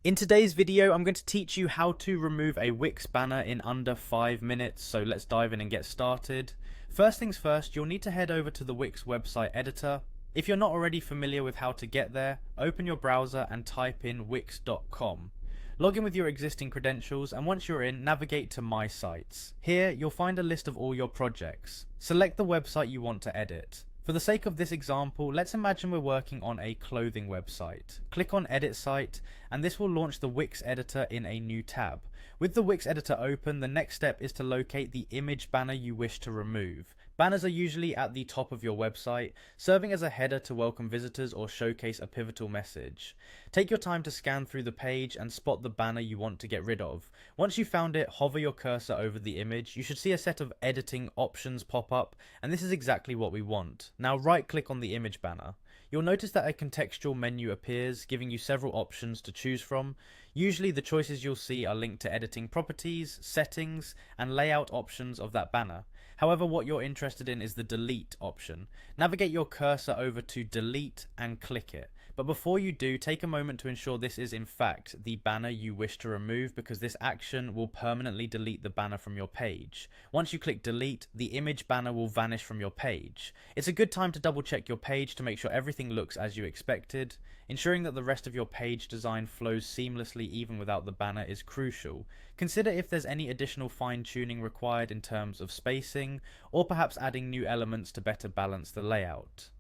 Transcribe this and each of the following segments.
In today's video, I'm going to teach you how to remove a Wix banner in under 5 minutes, so let's dive in and get started. First things first, you'll need to head over to the Wix website editor. If you're not already familiar with how to get there, open your browser and type in wix.com. Log in with your existing credentials, and once you're in, navigate to My Sites. Here, you'll find a list of all your projects. Select the website you want to edit. For the sake of this example, let's imagine we're working on a clothing website. Click on Edit Site, and this will launch the Wix editor in a new tab. With the Wix editor open, the next step is to locate the image banner you wish to remove. Banners are usually at the top of your website, serving as a header to welcome visitors or showcase a pivotal message. Take your time to scan through the page and spot the banner you want to get rid of. Once you've found it, hover your cursor over the image. You should see a set of editing options pop up, and this is exactly what we want. Now right-click on the image banner. You'll notice that a contextual menu appears, giving you several options to choose from. Usually the choices you'll see are linked to editing properties, settings, and layout options of that banner. However, what you're interested in is the delete option. Navigate your cursor over to delete and click it. But before you do, take a moment to ensure this is in fact the banner you wish to remove, because this action will permanently delete the banner from your page. Once you click delete, the image banner will vanish from your page. It's a good time to double check your page to make sure everything looks as you expected. Ensuring that the rest of your page design flows seamlessly even without the banner is crucial. Consider if there's any additional fine-tuning required in terms of spacing, or perhaps adding new elements to better balance the layout.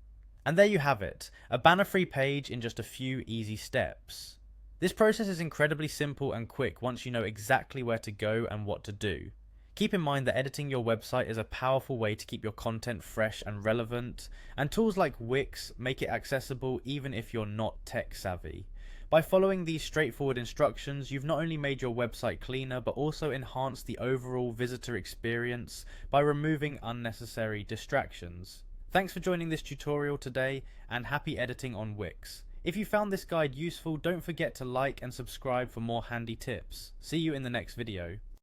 And there you have it, a banner-free page in just a few easy steps. This process is incredibly simple and quick once you know exactly where to go and what to do. Keep in mind that editing your website is a powerful way to keep your content fresh and relevant, and tools like Wix make it accessible even if you're not tech savvy. By following these straightforward instructions, you've not only made your website cleaner, but also enhanced the overall visitor experience by removing unnecessary distractions. Thanks for joining this tutorial today, and happy editing on Wix. If you found this guide useful, don't forget to like and subscribe for more handy tips. See you in the next video.